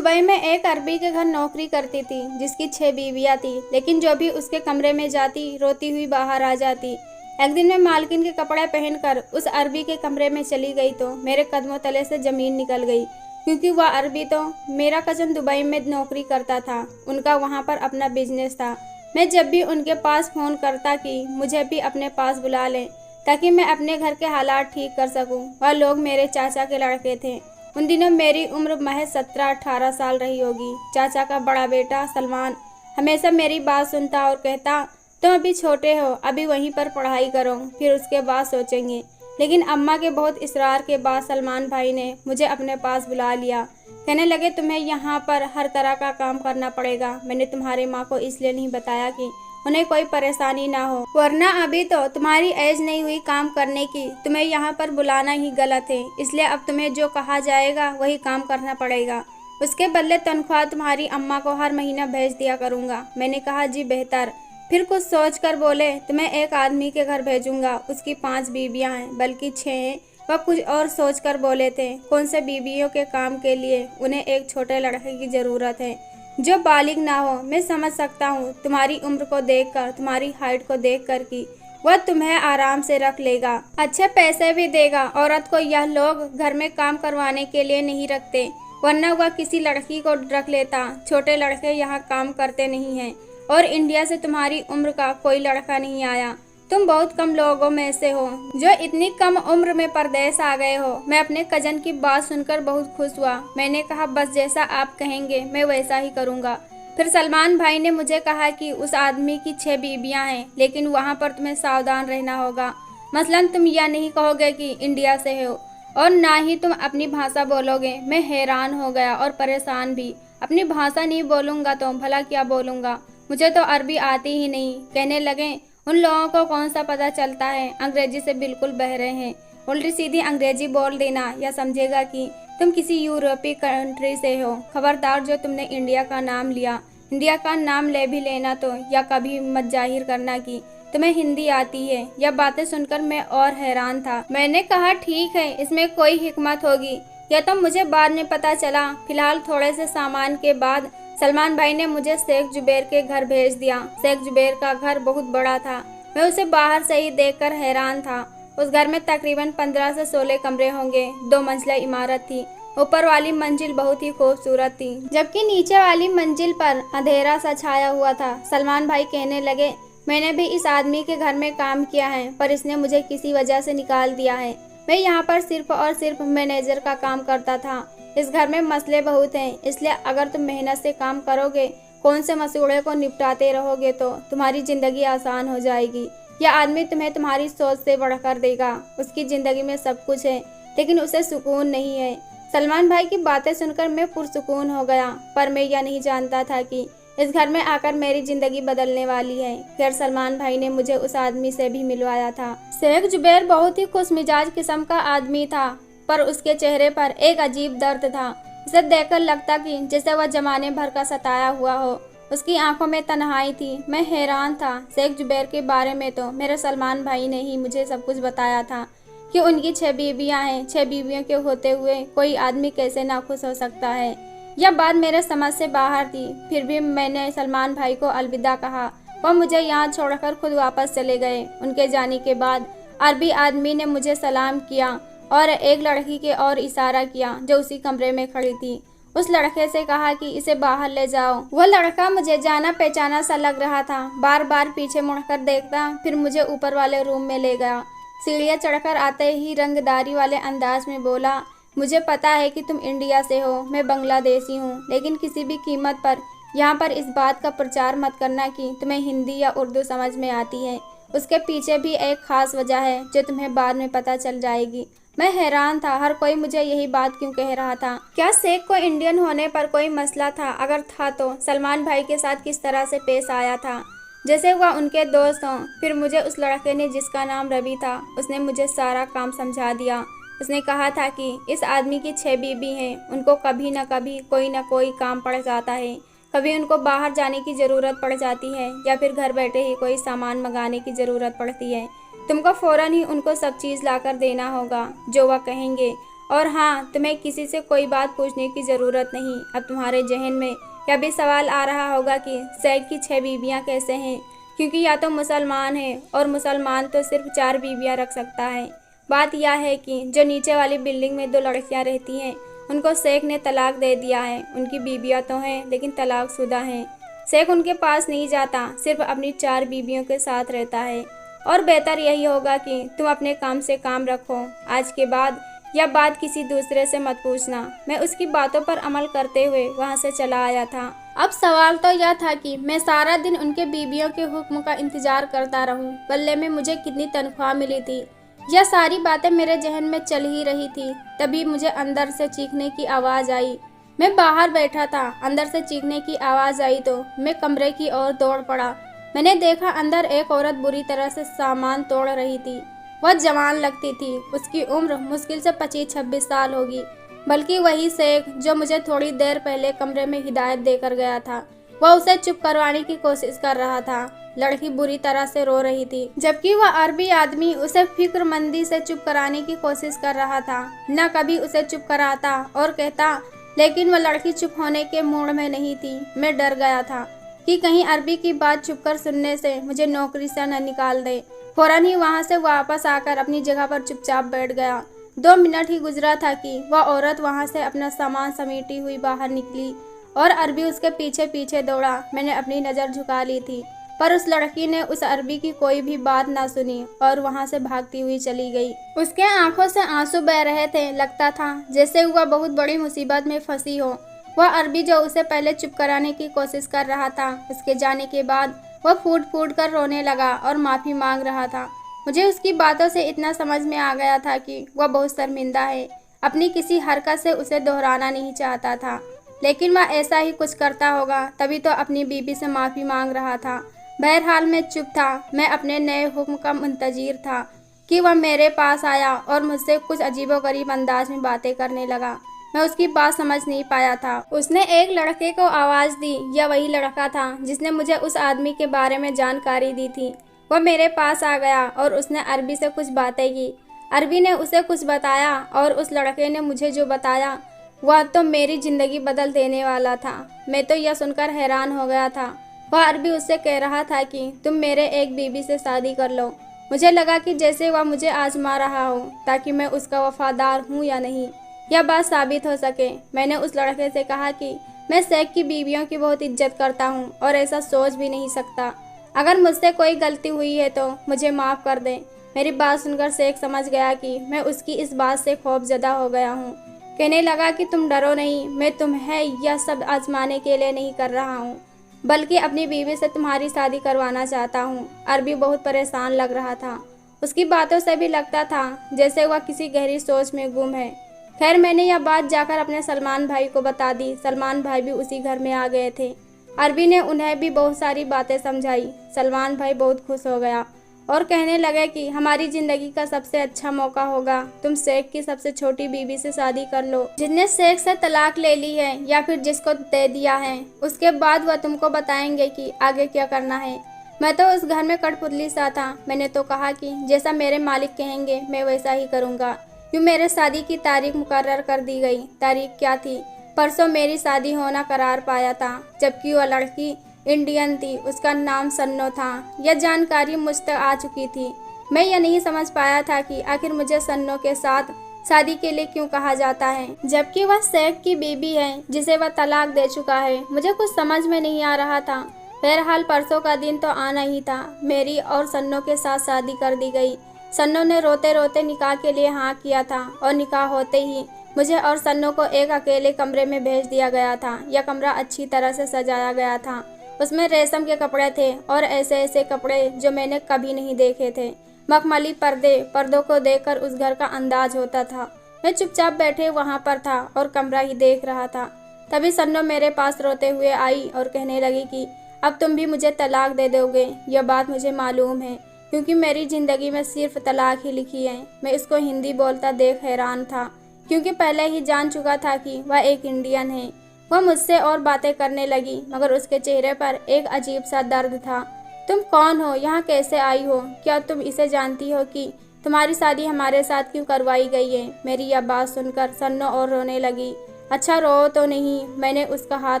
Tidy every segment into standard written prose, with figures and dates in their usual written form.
Dubai में एक अरबी के घर नौकरी करती थी जिसकी 6 बीवियां थी, लेकिन जो भी उसके कमरे में जाती रोती हुई बाहर आ जाती। एक दिन मैं मालकिन के कपड़े पहनकर उस अरबी के कमरे में चली गई तो मेरे कदमों तले से जमीन निकल गई, क्योंकि वह अरबी तो मेरा कजन दुबई में नौकरी करता था। उनका वहाँ पर अपना बिजनेस था। मैं जब भी उनके पास फ़ोन करता कि मुझे भी अपने पास बुला लें ताकि मैं अपने घर के हालात ठीक कर सकूं। वह लोग मेरे चाचा के लड़के थे। उन दिनों मेरी उम्र महज 17-18 साल रही होगी। चाचा का बड़ा बेटा सलमान हमेशा मेरी बात सुनता और कहता, तुम अभी छोटे हो, अभी वहीं पर पढ़ाई करो, फिर उसके बाद सोचेंगे। लेकिन अम्मा के बहुत इसरार के बाद सलमान भाई ने मुझे अपने पास बुला लिया। कहने लगे, तुम्हें यहाँ पर हर तरह का काम करना पड़ेगा। मैंने तुम्हारी माँ को इसलिए नहीं बताया कि उन्हें कोई परेशानी ना हो, वरना अभी तो तुम्हारी एज नहीं हुई काम करने की। तुम्हें यहाँ पर बुलाना ही गलत है, इसलिए अब तुम्हें जो कहा जाएगा वही काम करना पड़ेगा। उसके बदले तनख्वाह तुम्हारी अम्मा को हर महीना भेज दिया करूँगा। मैंने कहा, जी बेहतर। फिर कुछ सोच कर बोले, तुम्हें एक आदमी के घर भेजूंगा, उसकी 5 बीवियाँ हैं, बल्कि 6 हैं। वह कुछ और सोच कर बोले थे, कौन से बीवियों के काम के लिए उन्हें एक छोटे लड़के की ज़रूरत है जो बालिग ना हो। मैं समझ सकता हूँ तुम्हारी उम्र को देखकर, तुम्हारी हाइट को देखकर कि वह तुम्हें आराम से रख लेगा, अच्छे पैसे भी देगा। औरत को यह लोग घर में काम करवाने के लिए नहीं रखते, वरना वह किसी लड़की को रख लेता। छोटे लड़के यहाँ काम करते नहीं हैं और इंडिया से तुम्हारी उम्र का कोई लड़का नहीं आया। तुम बहुत कम लोगों में से हो जो इतनी कम उम्र में परदेश आ गए हो। मैं अपने कजन की बात सुनकर बहुत खुश हुआ। मैंने कहा, बस जैसा आप कहेंगे मैं वैसा ही करूँगा। फिर सलमान भाई ने मुझे कहा कि उस आदमी की 6 बीवियाँ हैं, लेकिन वहाँ पर तुम्हें सावधान रहना होगा। मसलन तुम यह नहीं कहोगे कि इंडिया से हो और ना ही तुम अपनी भाषा बोलोगे। मैं हैरान हो गया और परेशान भी। अपनी भाषा नहीं बोलूँगा तो भला क्या बोलूँगा? मुझे तो अरबी आती ही नहीं। कहने लगे, उन लोगों को कौन सा पता चलता है, अंग्रेजी से बिल्कुल बहरे हैं। उल्टी सीधी अंग्रेजी बोल देना या समझेगा कि तुम किसी यूरोपीय कंट्री से हो। खबरदार, जो तुमने इंडिया का नाम लिया, इंडिया का नाम ले भी लेना तो या कभी मत जाहिर करना कि तुम्हें हिंदी आती है। यह बातें सुनकर मैं और हैरान था। मैंने कहा, ठीक है, इसमें कोई हिकमत होगी, यह तो मुझे बाद में पता चला। फिलहाल थोड़े से सामान के बाद सलमान भाई ने मुझे शेख जुबैर के घर भेज दिया। शेख जुबैर का घर बहुत बड़ा था। मैं उसे बाहर से ही देखकर हैरान था। उस घर में तकरीबन 15 से 16 कमरे होंगे। 2 मंजिला इमारत थी। ऊपर वाली मंजिल बहुत ही खूबसूरत थी, जबकि नीचे वाली मंजिल पर अंधेरा सा छाया हुआ था। सलमान भाई कहने लगे, मैंने भी इस आदमी के घर में काम किया है, पर इसने मुझे किसी वजह से निकाल दिया है। मैं यहाँ पर सिर्फ और सिर्फ मैनेजर का काम करता था। इस घर में मसले बहुत हैं, इसलिए अगर तुम मेहनत से काम करोगे, कौन से मसले को निपटाते रहोगे तो तुम्हारी ज़िंदगी आसान हो जाएगी। यह आदमी तुम्हें तुम्हारी सोच से बढ़कर देगा। उसकी ज़िंदगी में सब कुछ है, लेकिन उसे सुकून नहीं है। सलमान भाई की बातें सुनकर मैं पुरसुकून हो गया, पर मैं यह नहीं जानता था कि इस घर में आकर मेरी ज़िंदगी बदलने वाली है। फिर सलमान भाई ने मुझे उस आदमी से भी मिलवाया था। शेख जुबैर बहुत ही खुशमिजाज किस्म का आदमी था, पर उसके चेहरे पर एक अजीब दर्द था। उसे देखकर लगता कि जैसे वह जमाने भर का सताया हुआ हो। उसकी आंखों में तन्हाई थी। मैं हैरान था। शेख जुबैर के बारे में तो मेरे सलमान भाई ने ही मुझे सब कुछ बताया था कि उनकी 6 बीवियाँ हैं। 6 बीवियों के होते हुए कोई आदमी कैसे नाखुश हो सकता है, यह बात मेरे समझ से बाहर थी। फिर भी मैंने सलमान भाई को अलविदा कहा। वह मुझे यहाँ छोड़कर खुद वापस चले गए। उनके जाने के बाद अरबी आदमी ने मुझे सलाम किया और एक लड़की के और इशारा किया जो उसी कमरे में खड़ी थी। उस लड़के से कहा कि इसे बाहर ले जाओ। वह लड़का मुझे जाना पहचाना सा लग रहा था। बार बार पीछे मुड़कर देखता, फिर मुझे ऊपर वाले रूम में ले गया। सीढ़ियाँ चढ़कर आते ही रंगदारी वाले अंदाज में बोला, मुझे पता है कि तुम इंडिया से हो, मैं बांग्लादेशी हूँ, लेकिन किसी भी कीमत पर यहाँ पर इस बात का प्रचार मत करना कि तुम्हें हिंदी या उर्दू समझ में आती है। उसके पीछे भी एक खास वजह है जो तुम्हें बाद में पता चल जाएगी। मैं हैरान था, हर कोई मुझे यही बात क्यों कह रहा था? क्या शेख को इंडियन होने पर कोई मसला था? अगर था तो सलमान भाई के साथ किस तरह से पेश आया था, जैसे वह उनके दोस्त हों। फिर मुझे उस लड़के ने, जिसका नाम रवि था, उसने मुझे सारा काम समझा दिया। उसने कहा था कि इस आदमी की 6 बीवी हैं। उनको कभी न कभी कोई न कोई काम पड़ जाता है। कभी उनको बाहर जाने की ज़रूरत पड़ जाती है या फिर घर बैठे ही कोई सामान मंगाने की ज़रूरत पड़ती है। तुमको फ़ौरन ही उनको सब चीज़ लाकर देना होगा जो वह कहेंगे, और हाँ, तुम्हें किसी से कोई बात पूछने की ज़रूरत नहीं। अब तुम्हारे जहन में यह भी सवाल आ रहा होगा कि शेख की 6 बीवियाँ कैसे हैं, क्योंकि या तो मुसलमान है और मुसलमान तो सिर्फ 4 बीवियाँ रख सकता है। बात यह है कि जो नीचे वाली बिल्डिंग में 2 लड़कियाँ रहती हैं, उनको शेख ने तलाक दे दिया है। उनकी बीवियाँ तो हैं लेकिन तलाकशुदा हैं। शेख उनके पास नहीं जाता, सिर्फ अपनी 4 बीवियों के साथ रहता है। और बेहतर यही होगा कि तुम अपने काम से काम रखो। आज के बाद यह बात किसी दूसरे से मत पूछना। मैं उसकी बातों पर अमल करते हुए वहाँ से चला आया था। अब सवाल तो यह था कि मैं सारा दिन उनके बीवियों के हुक्म का इंतजार करता रहूं। बल्ले में मुझे कितनी तनख्वाह मिली थी, यह सारी बातें मेरे जहन में चल ही रही थी। तभी मुझे अंदर से चीखने की आवाज़ आई। मैं बाहर बैठा था, अंदर से चीखने की आवाज़ आई तो मैं कमरे की ओर दौड़ पड़ा। मैंने देखा अंदर एक औरत बुरी तरह से सामान तोड़ रही थी। वह जवान लगती थी, उसकी उम्र मुश्किल से 25-26 साल होगी। बल्कि वही शेख जो मुझे थोड़ी देर पहले कमरे में हिदायत देकर गया था, वह उसे चुप करवाने की कोशिश कर रहा था। लड़की बुरी तरह से रो रही थी, जबकि वह अरबी आदमी उसे फिक्रमंदी से चुप कराने की कोशिश कर रहा था। न कभी उसे चुप कराता और कहता, लेकिन वह लड़की चुप होने के मूड में नहीं थी। मैं डर गया था कि कहीं अरबी की बात छुपकर सुनने से मुझे नौकरी से न निकाल दे। फौरन ही वहाँ से वापस आकर अपनी जगह पर चुपचाप बैठ गया। 2 मिनट ही गुजरा था कि वह औरत वहाँ से अपना सामान समेटी हुई बाहर निकली और अरबी उसके पीछे पीछे दौड़ा। मैंने अपनी नज़र झुका ली थी, पर उस लड़की ने उस अरबी की कोई भी बात ना सुनी और वहाँ से भागती हुई चली गई। उसके आंखों से आंसू बह रहे थे। लगता था जैसे वह बहुत बड़ी मुसीबत में फंसी हो। वह अरबी जो उसे पहले चुप कराने की कोशिश कर रहा था, उसके जाने के बाद वह फूट फूट कर रोने लगा और माफ़ी मांग रहा था। मुझे उसकी बातों से इतना समझ में आ गया था कि वह बहुत शर्मिंदा है। अपनी किसी हरकत से उसे दोहराना नहीं चाहता था, लेकिन वह ऐसा ही कुछ करता होगा, तभी तो अपनी बीबी से माफ़ी मांग रहा था। बहरहाल मैं चुप था। मैं अपने नए हुक्म का मुंतज़िर था कि वह मेरे पास आया और मुझसे कुछ अजीबोगरीब अंदाज में बातें करने लगा। मैं उसकी बात समझ नहीं पाया था। उसने एक लड़के को आवाज़ दी। यह वही लड़का था जिसने मुझे उस आदमी के बारे में जानकारी दी थी। वह मेरे पास आ गया और उसने अरबी से कुछ बातें की। अरबी ने उसे कुछ बताया और उस लड़के ने मुझे जो बताया वह तो मेरी ज़िंदगी बदल देने वाला था। मैं तो यह सुनकर हैरान हो गया था। वह अरबी उससे कह रहा था कि तुम मेरे एक बीबी से शादी कर लो। मुझे लगा कि जैसे वह मुझे आजमा रहा हो ताकि मैं उसका वफादार हूँ या नहीं, यह बात साबित हो सके। मैंने उस लड़के से कहा कि मैं शेख की बीवियों की बहुत इज्जत करता हूँ और ऐसा सोच भी नहीं सकता। अगर मुझसे कोई गलती हुई है तो मुझे माफ़ कर दें। मेरी बात सुनकर शेख समझ गया कि मैं उसकी इस बात से खौफजदा हो गया हूँ। कहने लगा कि तुम डरो नहीं, मैं तुम्हें यह सब आजमाने के लिए नहीं कर रहा हूँ, बल्कि अपनी बीवी से तुम्हारी शादी करवाना चाहता हूँ। अरबी बहुत परेशान लग रहा था। उसकी बातों से भी लगता था जैसे वह किसी गहरी सोच में गुम है। खैर, मैंने यह बात जाकर अपने सलमान भाई को बता दी। सलमान भाई भी उसी घर में आ गए थे। अरबी ने उन्हें भी बहुत सारी बातें समझाई। सलमान भाई बहुत खुश हो गया और कहने लगे कि हमारी ज़िंदगी का सबसे अच्छा मौका होगा। तुम शेख की सबसे छोटी बीवी से शादी कर लो, जिसने शेख से तलाक ले ली है या फिर जिसको दे दिया है। उसके बाद वह तुमको बताएंगे कि आगे क्या करना है। मैं तो उस घर में कठपुतली सा था। मैंने तो कहा कि जैसा मेरे मालिक कहेंगे मैं वैसा ही करूँगा। यूँ मेरे शादी की तारीख मुकर्रर कर दी गई। तारीख क्या थी? परसों मेरी शादी होना करार पाया था, जबकि वह लड़की इंडियन थी। उसका नाम सन्नो था। यह जानकारी मुझ तक आ चुकी थी। मैं यह नहीं समझ पाया था कि आखिर मुझे सन्नो के साथ शादी के लिए क्यों कहा जाता है, जबकि वह शेख की बीबी है जिसे वह तलाक दे चुका है। मुझे कुछ समझ में नहीं आ रहा था। बहरहाल परसों का दिन तो आना ही था। मेरी और सन्नो के साथ शादी कर दी गई। सन्नो ने रोते रोते निकाह के लिए हाँ किया था और निकाह होते ही मुझे और सन्नो को एक अकेले कमरे में भेज दिया गया था। यह कमरा अच्छी तरह से सजाया गया था। उसमें रेशम के कपड़े थे और ऐसे ऐसे कपड़े जो मैंने कभी नहीं देखे थे। मखमली पर्दों को देखकर उस घर का अंदाज होता था। मैं चुपचाप बैठे वहाँ पर था और कमरा ही देख रहा था। तभी सन्नो मेरे पास रोते हुए आई और कहने लगी कि अब तुम भी मुझे तलाक दे दोगे। यह बात मुझे मालूम है, क्योंकि मेरी ज़िंदगी में सिर्फ तलाक ही लिखी है। मैं इसको हिंदी बोलता देख हैरान था, क्योंकि पहले ही जान चुका था कि वह एक इंडियन है। वह मुझसे और बातें करने लगी, मगर उसके चेहरे पर एक अजीब सा दर्द था। तुम कौन हो? यहाँ कैसे आई हो? क्या तुम इसे जानती हो कि तुम्हारी शादी हमारे साथ क्यों करवाई गई है। मेरी यह बात सुनकर सन्नो और रोने लगी। अच्छा रो तो नहीं, मैंने उसका हाथ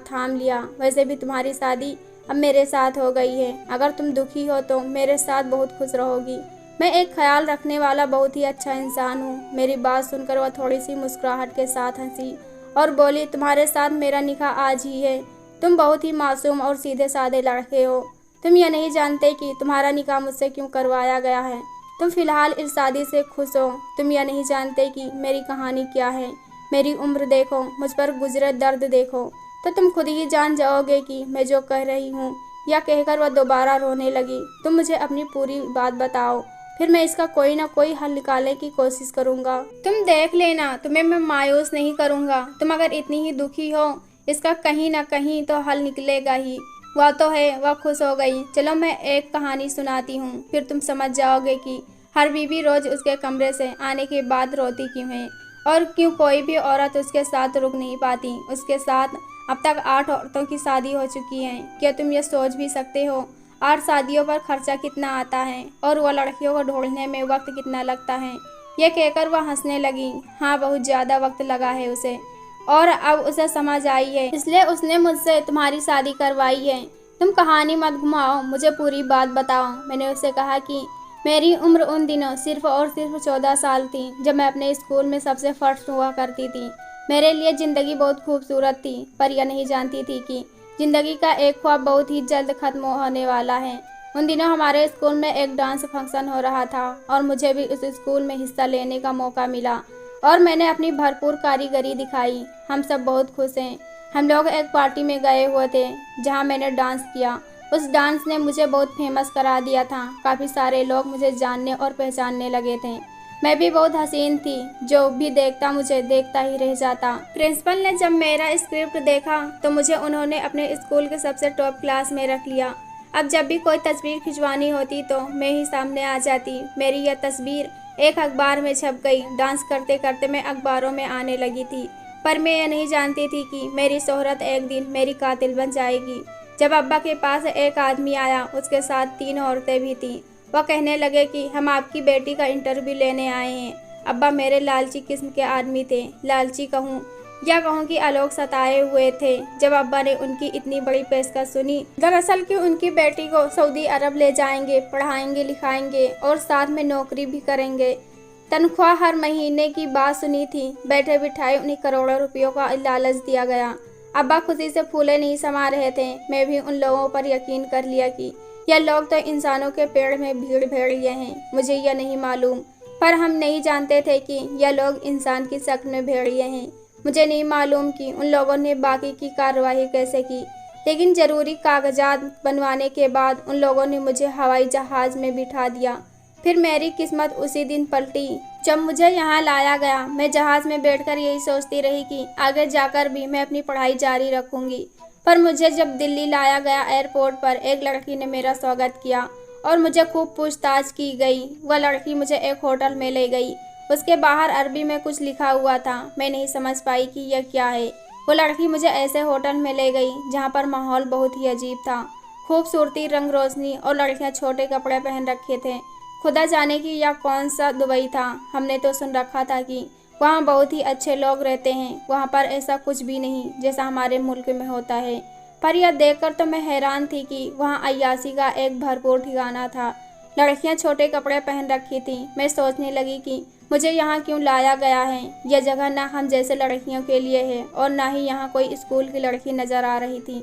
थाम लिया। वैसे भी तुम्हारी शादी अब मेरे साथ हो गई है। अगर तुम दुखी हो तो मेरे साथ बहुत खुश रहोगी। मैं एक ख्याल रखने वाला बहुत ही अच्छा इंसान हूँ। मेरी बात सुनकर वह थोड़ी सी मुस्कुराहट के साथ हंसी और बोली, तुम्हारे साथ मेरा निकाह आज ही है। तुम बहुत ही मासूम और सीधे साधे लड़के हो। तुम यह नहीं जानते कि तुम्हारा निकाह मुझसे क्यों करवाया गया है। तुम फिलहाल इस शादी से खुश हो। तुम यह नहीं जानते कि मेरी कहानी क्या है। मेरी उम्र देखो, मुझ पर गुजरे दर्द देखो, तो तुम खुद ही जान जाओगे कि मैं जो कह रही हूँ। यह कहकर वह दोबारा रोने लगी। तुम मुझे अपनी पूरी बात बताओ, फिर मैं इसका कोई ना कोई हल निकालने की कोशिश करूँगा। तुम देख लेना, तुम्हें मैं मायूस नहीं करूँगा। तुम अगर इतनी ही दुखी हो, इसका कहीं ना कहीं तो हल निकलेगा ही। वह तो है, वह खुश हो गई। चलो मैं एक कहानी सुनाती हूँ, फिर तुम समझ जाओगे कि हर बीवी रोज उसके कमरे से आने के बाद रोती क्यों है और क्यों कोई भी औरत उसके साथ रुक नहीं पाती। उसके साथ अब तक 8 औरतों की शादी हो चुकी है। क्या तुम ये सोच भी सकते हो 8 शादियों पर खर्चा कितना आता है और वह लड़कियों को ढूंढने में वक्त कितना लगता है। यह कहकर वह हंसने लगी। हाँ, बहुत ज़्यादा वक्त लगा है उसे, और अब उसे समझ आई है, इसलिए उसने मुझसे तुम्हारी शादी करवाई है। तुम कहानी मत घुमाओ, मुझे पूरी बात बताओ। मैंने उससे कहा कि मेरी उम्र उन दिनों सिर्फ और सिर्फ 14 साल थी, जब मैं अपने स्कूल में सबसे फर्स्ट हुआ करती थी। मेरे लिए ज़िंदगी बहुत खूबसूरत थी, पर यह नहीं जानती थी कि ज़िंदगी का एक ख्वाब बहुत ही जल्द ख़त्म होने वाला है। उन दिनों हमारे स्कूल में एक डांस फंक्शन हो रहा था और मुझे भी उस स्कूल में हिस्सा लेने का मौका मिला और मैंने अपनी भरपूर कारीगरी दिखाई। हम सब बहुत खुश हैं। हम लोग एक पार्टी में गए हुए थे जहां मैंने डांस किया। उस डांस ने मुझे बहुत फेमस करा दिया था। काफ़ी सारे लोग मुझे जानने और पहचानने लगे थे। मैं भी बहुत हसीन थी, जो भी देखता मुझे देखता ही रह जाता। प्रिंसिपल ने जब मेरा स्क्रिप्ट देखा तो मुझे उन्होंने अपने स्कूल के सबसे टॉप क्लास में रख लिया। अब जब भी कोई तस्वीर खिंचवानी होती तो मैं ही सामने आ जाती। मेरी यह तस्वीर एक अखबार में छप गई। डांस करते करते मैं अखबारों में आने लगी थी, पर मैं ये नहीं जानती थी कि मेरी शोहरत एक दिन मेरी कातिल बन जाएगी। जब अब्बा के पास एक आदमी आया, उसके साथ 3 औरतें भी थीं। वह कहने लगे कि हम आपकी बेटी का इंटरव्यू लेने आए हैं। अब्बा मेरे लालची किस्म के आदमी थे। लालची कहूँ या कहूँ कि आलोक सताए हुए थे जब अब्बा ने उनकी इतनी बड़ी पेशकश सुनी। दरअसल कि उनकी बेटी को सऊदी अरब ले जाएंगे, पढ़ाएंगे लिखाएंगे और साथ में नौकरी भी करेंगे। तनख्वाह हर महीने की बात सुनी थी। बैठे बिठाए उन्हें करोड़ों रुपयों का लालच दिया गया। अब्बा खुशी से फूले नहीं समा रहे थे। मैं भी उन लोगों पर यकीन कर लिया कि यह लोग तो इंसानों के पेड़ में भीड़ भेड़िए हैं। मुझे यह नहीं मालूम, पर हम नहीं जानते थे कि यह लोग इंसान की शक्ल में भेड़िए हैं। मुझे नहीं मालूम कि उन लोगों ने बाकी की कार्रवाई कैसे की, लेकिन ज़रूरी कागजात बनवाने के बाद उन लोगों ने मुझे हवाई जहाज़ में बिठा दिया। फिर मेरी किस्मत उसी दिन पलटी जब मुझे यहाँ लाया गया। मैं जहाज़ में बैठकर यही सोचती रही कि आगे जाकर भी मैं अपनी पढ़ाई जारी रखूँगी। पर मुझे जब दिल्ली लाया गया, एयरपोर्ट पर एक लड़की ने मेरा स्वागत किया और मुझे खूब पूछताछ की गई। वह लड़की मुझे एक होटल में ले गई। उसके बाहर अरबी में कुछ लिखा हुआ था। मैं नहीं समझ पाई कि यह क्या है। वो लड़की मुझे ऐसे होटल में ले गई जहाँ पर माहौल बहुत ही अजीब था। खूबसूरती, रंग रोशनी और लड़कियाँ छोटे कपड़े पहन रखे थे। खुदा जाने कि यह कौन सा दुबई था। हमने तो सुन रखा था कि वहाँ बहुत ही अच्छे लोग रहते हैं। वहाँ पर ऐसा कुछ भी नहीं जैसा हमारे मुल्क में होता है। पर यह देखकर तो मैं हैरान थी कि वहाँ अय्याशी का एक भरपूर ठिकाना था। लड़कियाँ छोटे कपड़े पहन रखी थीं। मैं सोचने लगी कि मुझे यहाँ क्यों लाया गया है। यह जगह ना हम जैसे लड़कियों के लिए है और ना ही यहाँ कोई स्कूल की लड़की नज़र आ रही थी।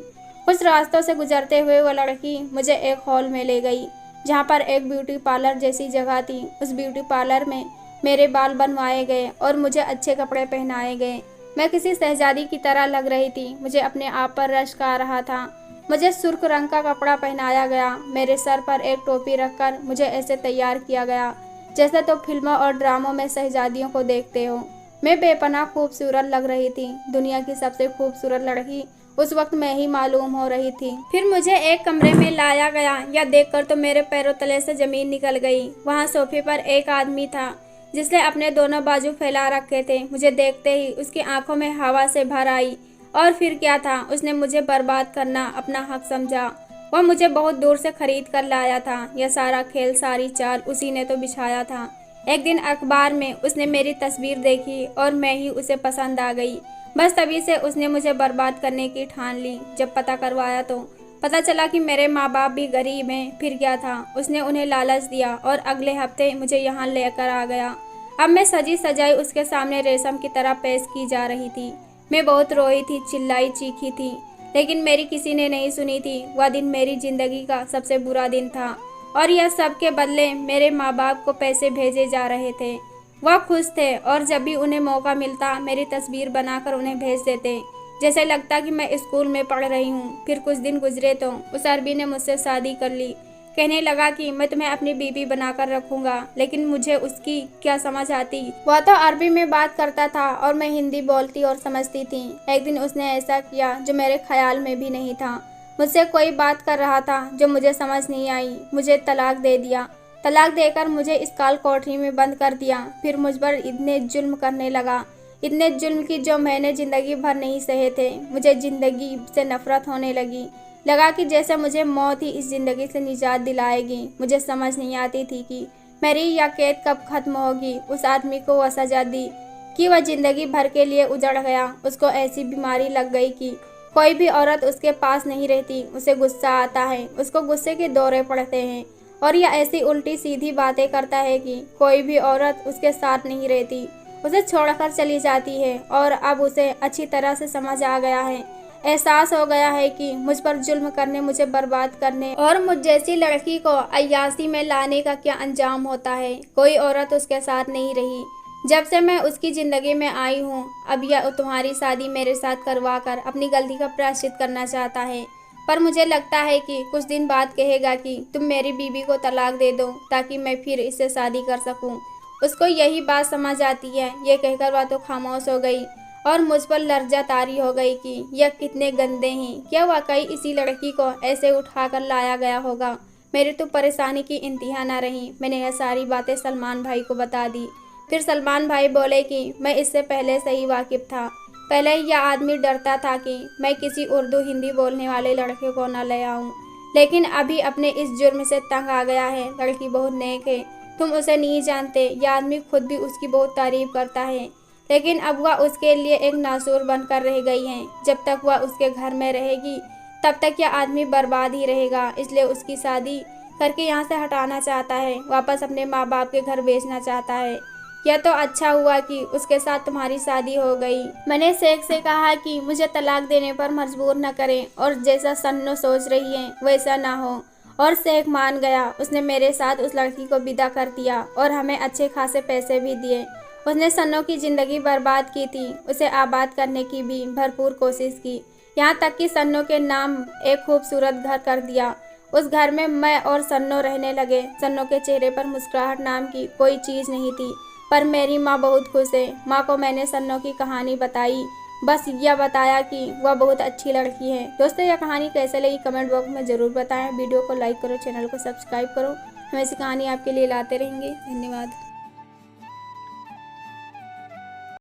कुछ रास्तों से गुजरते हुए वह लड़की मुझे एक हॉल में ले गई जहाँ पर एक ब्यूटी पार्लर जैसी जगह थी। उस ब्यूटी पार्लर में मेरे बाल बनवाए गए और मुझे अच्छे कपड़े पहनाए गए। मैं किसी शहजादी की तरह लग रही थी। मुझे अपने आप पर रश्क आ रहा था। मुझे सुर्ख रंग का कपड़ा पहनाया गया। मेरे सर पर एक टोपी रखकर मुझे ऐसे तैयार किया गया जैसे तो फिल्मों और ड्रामों में शहजादियों को देखते हो। मैं बेपनाह खूबसूरत लग रही थी। दुनिया की सबसे खूबसूरत लड़की उस वक्त मैं ही मालूम हो रही थी। फिर मुझे एक कमरे में लाया गया। यह देखकर तो मेरे पैरों तले से ज़मीन निकल गई। वहाँ सोफे पर एक आदमी था जिसने अपने दोनों बाजू फैला रखे थे। मुझे देखते ही उसकी आंखों में हवा से भर आई। और फिर क्या था, उसने मुझे बर्बाद करना अपना हक समझा। वह मुझे बहुत दूर से खरीद कर लाया था। यह सारा खेल, सारी चाल उसी ने तो बिछाया था। एक दिन अखबार में उसने मेरी तस्वीर देखी और मैं ही उसे पसंद आ गई। बस तभी से उसने मुझे बर्बाद करने की ठान ली। जब पता करवाया तो पता चला कि मेरे माँ बाप भी गरीब हैं। फिर क्या था, उसने उन्हें लालच दिया और अगले हफ्ते मुझे यहाँ लेकर आ गया। अब मैं सजी सजाई उसके सामने रेशम की तरह पेश की जा रही थी। मैं बहुत रोई थी, चिल्लाई चीखी थी, लेकिन मेरी किसी ने नहीं सुनी थी। वह दिन मेरी जिंदगी का सबसे बुरा दिन था और यह सब के बदले मेरे माँ बाप को पैसे भेजे जा रहे थे। वह खुश थे और जब भी उन्हें मौका मिलता मेरी तस्वीर बनाकर उन्हें भेज देते, जैसे लगता कि मैं स्कूल में पढ़ रही हूँ। फिर कुछ दिन गुजरे तो उस अरबी ने मुझसे शादी कर ली। कहने लगा कि मैं तुम्हें अपनी बीवी बनाकर रखूंगा, लेकिन मुझे उसकी क्या समझ आती। वह तो अरबी में बात करता था और मैं हिंदी बोलती और समझती थी। एक दिन उसने ऐसा किया जो मेरे ख्याल में भी नहीं था। मुझसे कोई बात कर रहा था जो मुझे समझ नहीं आई। मुझे तलाक दे दिया। तलाक देकर मुझे इस काल कोठरी में बंद कर दिया। फिर मुझ पर इतने जुल्म करने लगा, इतने जुल्म की जो मैंने जिंदगी भर नहीं सहे थे। मुझे जिंदगी से नफरत होने लगी। लगा कि जैसे मुझे मौत ही इस जिंदगी से निजात दिलाएगी। मुझे समझ नहीं आती थी कि मेरी यह कैद कब खत्म होगी। उस आदमी को वह सजा दी कि वह जिंदगी भर के लिए उजड़ गया। उसको ऐसी बीमारी लग गई कि कोई भी औरत उसके पास नहीं रहती। उसे गुस्सा आता है, उसको गुस्से के दौरे पड़ते हैं और यह ऐसी उल्टी सीधी बातें करता है कि कोई भी औरत उसके साथ नहीं रहती, उसे छोड़कर चली जाती है। और अब उसे अच्छी तरह से समझ आ गया है, एहसास हो गया है कि मुझ पर जुल्म करने, मुझे बर्बाद करने और मुझ जैसी लड़की को अय्यासी में लाने का क्या अंजाम होता है। कोई औरत उसके साथ नहीं रही जब से मैं उसकी ज़िंदगी में आई हूँ। अब यह तुम्हारी शादी मेरे साथ करवा कर अपनी गलती का प्रायश्चित करना चाहता है, पर मुझे लगता है कि कुछ दिन बाद कहेगा कि तुम मेरी बीवी को तलाक दे दो ताकि मैं फिर इससे शादी कर सकूं। उसको यही बात समझ आती है। ये कहकर वह तो खामोश हो गई और मुझ पर लर्जा तारी हो गई कि यह कितने गंदे हैं। क्या वाकई इसी लड़की को ऐसे उठाकर लाया गया होगा। मेरी तो परेशानी की इंतहा न रही। मैंने यह सारी बातें सलमान भाई को बता दी। फिर सलमान भाई बोले कि मैं इससे पहले से ही वाकिफ था। पहले यह आदमी डरता था कि मैं किसी उर्दू हिंदी बोलने वाले लड़के को न ले आऊं, लेकिन अभी अपने इस जुर्म से तंग आ गया है। लड़की बहुत नेक है, तुम उसे नहीं जानते। यह आदमी खुद भी उसकी बहुत तारीफ करता है, लेकिन अब वह उसके लिए एक नासूर बनकर रह गई है। जब तक वह उसके घर में रहेगी तब तक यह आदमी बर्बाद ही रहेगा। इसलिए उसकी शादी करके यहाँ से हटाना चाहता है, वापस अपने माँ बाप के घर भेजना चाहता है। यह तो अच्छा हुआ कि उसके साथ तुम्हारी शादी हो गई। मैंने शेख से कहा कि मुझे तलाक देने पर मजबूर न करें और जैसा सन्नो सोच रही है वैसा ना हो, और शेख मान गया। उसने मेरे साथ उस लड़की को विदा कर दिया और हमें अच्छे खासे पैसे भी दिए। उसने सन्नो की ज़िंदगी बर्बाद की थी, उसे आबाद करने की भी भरपूर कोशिश की, यहाँ तक कि सन्नो के नाम एक खूबसूरत घर कर दिया। उस घर में मैं और सन्नो रहने लगे। सन्नो के चेहरे पर मुस्कुराहट नाम की कोई चीज़ नहीं थी, पर मेरी माँ बहुत खुश है। माँ को मैंने सन्नो की कहानी बताई, बस यह बताया कि वह बहुत अच्छी लड़की है। दोस्तों, यह कहानी कैसे लगी कमेंट बॉक्स में ज़रूर बताएं। वीडियो को लाइक करो, चैनल को सब्सक्राइब करो। हम ऐसी कहानी आपके लिए लाते रहेंगे। धन्यवाद।